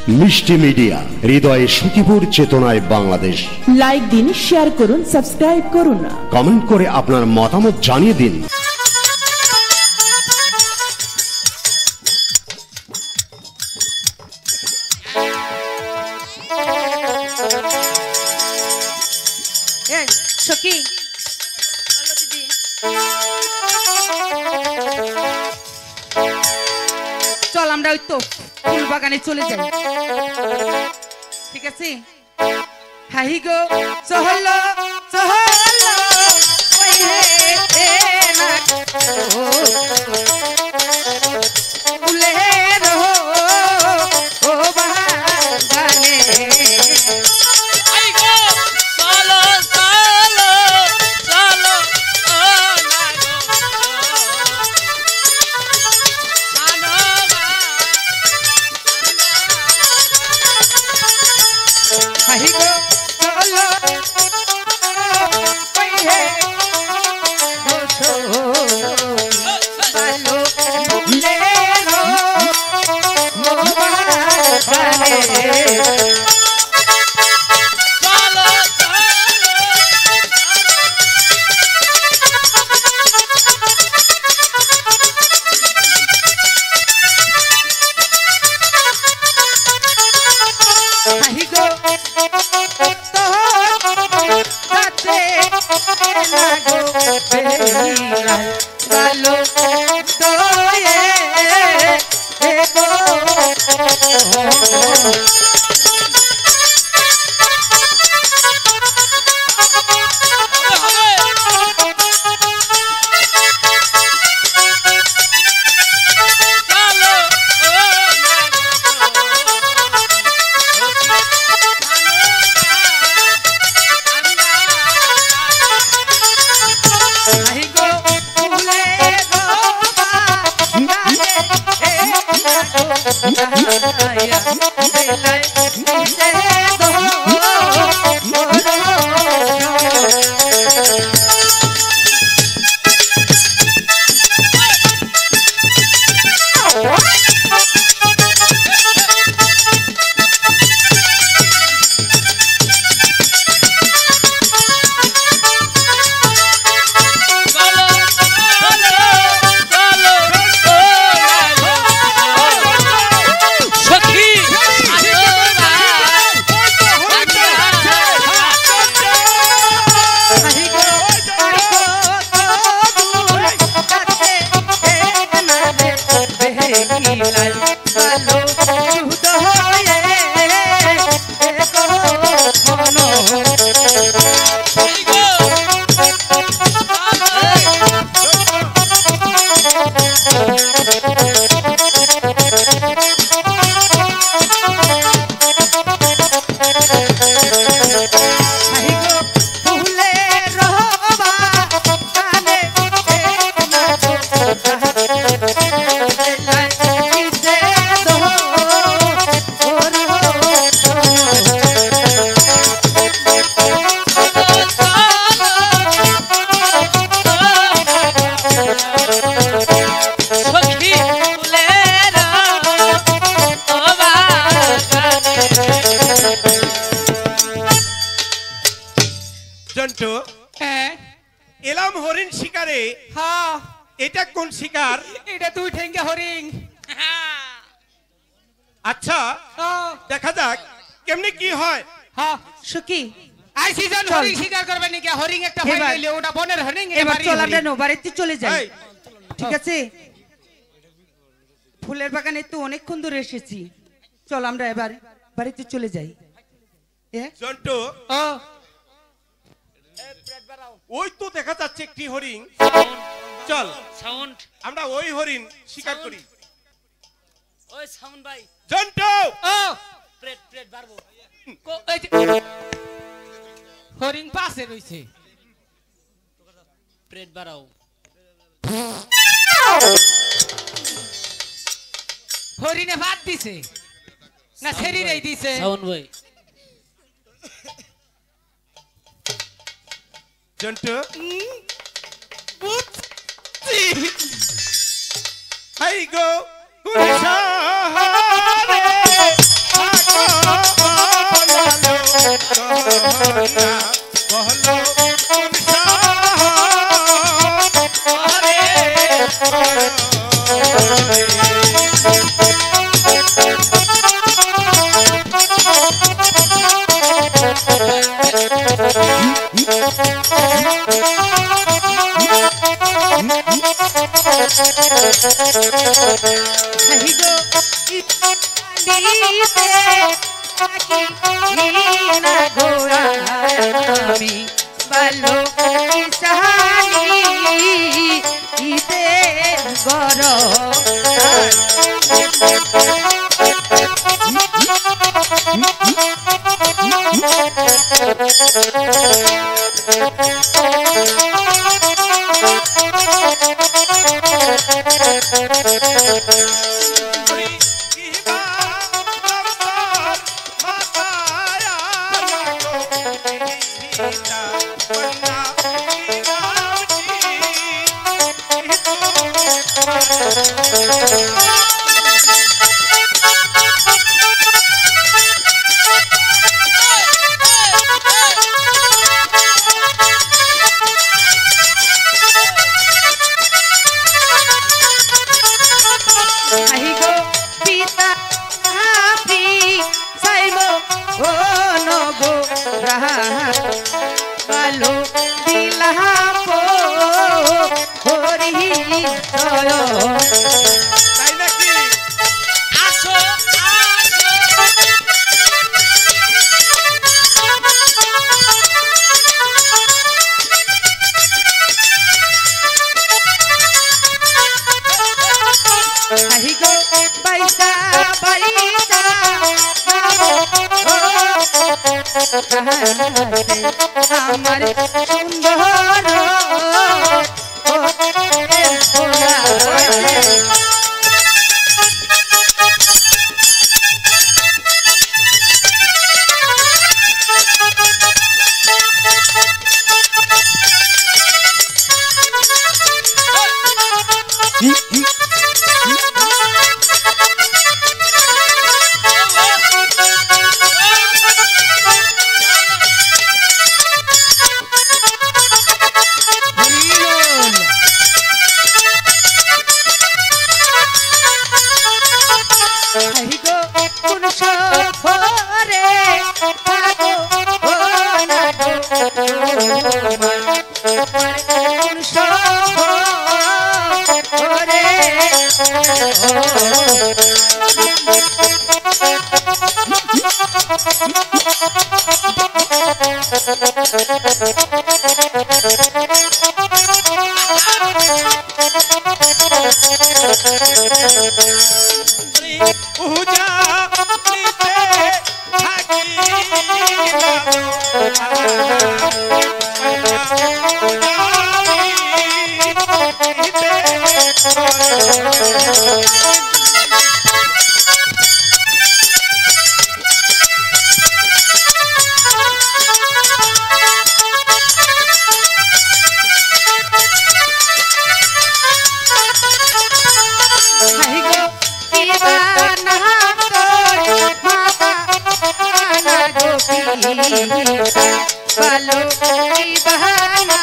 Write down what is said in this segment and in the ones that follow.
মিষ্টি মিডিয়া, হৃদয়ে সুখীপুর, চেতনায় বাংলাদেশ। লাইক দিন, শেয়ার করুন, সাবস্ক্রাইব করুন, কমেন্ট করে আপনার মতামত জানিয়ে দিন। সখী চল আমরা ওই তো ফুল বাগানে চলে যাই, ঠিক আছে? হাই গো চহলো চহলো ওই হে না ফুলে রো ও বাগানে এলাম হরিণ শিকারে। হ্যাঁ, এটা কোন শিকার? এটা দুই ঠেঙ্গা হরিণ। আচ্ছা, দেখা যাক কেমনে কি হয়। হ্যাঁ সখী, আই সিজন হরিণ শিকার করবে নাকি? হরিণ একটা হয়ে গেলে ওটা বনের হরিণ। এবার চল আমরা বাড়িতে চলে যাই, ঠিক আছে? ফুলের বাগানে তো অনেকক্ষণ ধরে এসেছি, চল আমরা এবার বাড়িতে চলে যাই। জন্টু, ওই তো দেখা যাচ্ছে একটি হরিণ। চল সাউন্ড, আমরা ওই হরিণ শিকার করি। ওই সাউন্ড ভাই, জন্টু প্রেট প্রেট বাড়বো। হরিণ পাশে রইছে, প্রেট বাড়াও। হরিণে ভাত দিছে না শরীরে দিছে? সাউন্ড ভাই, জন্টু হাই গো গুলশানে কন্যা বলো কোন শহরে ভালো ইতে ভালো দিলা হরি তাই নাকি আসো আহি গো পয়সা পয়সা আমার সুন্দর কোন সফরে থাকো না গো কোন সফরে পূজা নিতে থাকি ভালো বাহানা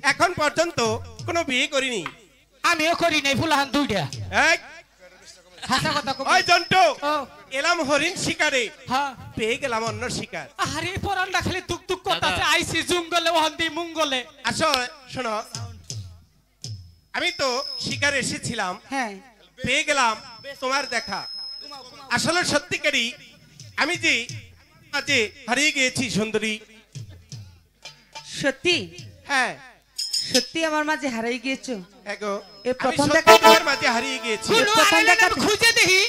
এখন পর্যন্ত কোনো বিয়ে করিনি। আমিও করি নাই ফুলাহান দুইটা। এই, হাসা কথা কব। ওই জন্টু, ও এলাম হরিণ শিকারে, হ্যাঁ পেয়ে গেলাম অন্য শিকার। আরে পরানটা খালি তুক তুক করতেছে আইসি জঙ্গলে ওহান্দি মঙ্গলে। আসলে শোনো, আমি তো শিকারে এসেছিলাম, হ্যাঁ পেয়ে গেলাম তোমার দেখা। আসলে সত্যিকারই আমি যে আজে হারিয়ে গিয়েছি সুন্দরী। সত্যি হ্যাঁ সত্যি আমার মাঝে হারিয়ে গিয়েছো। এগো, এ আমি প্রথম সত্যি দেখা- তোমার মাঝে হারিয়ে গিয়েছি। কোনো প্রথম আরে না, দেখাতে- আমি খুঁজে দেখি।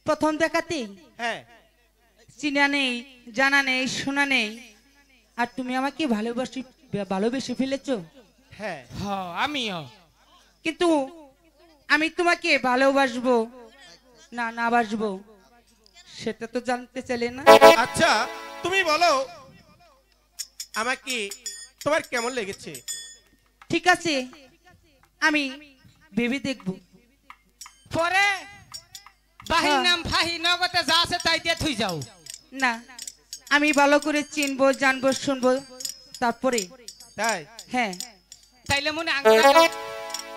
প্রথম দেখাতেই হ্যাঁ, চিনা নেই, জানা নেই, শোনা নেই, আর তুমি আমাকে ভালোবেসে ফেলেছো। হ্যাঁ, হ্যাঁ আমিও। কিন্তু আমি তোমাকে ভালোবাসবো না না বাসবো সেটা তো জানতে চাইলে না। আচ্ছা তুমি বলো আমাকে তোমার কেমন লেগেছে? ঠিক আছে, আমি ভেবে দেখবো। পরে বাহি হ্যাঁ। নাম ফাহি নগতে যা আছে তাই দিয়ে থুই যাও। না, আমি ভালো করে চিনবো, জানবো, শুনবো, তারপরে। তাই? হ্যাঁ তাইলে মনে আঙ্গুল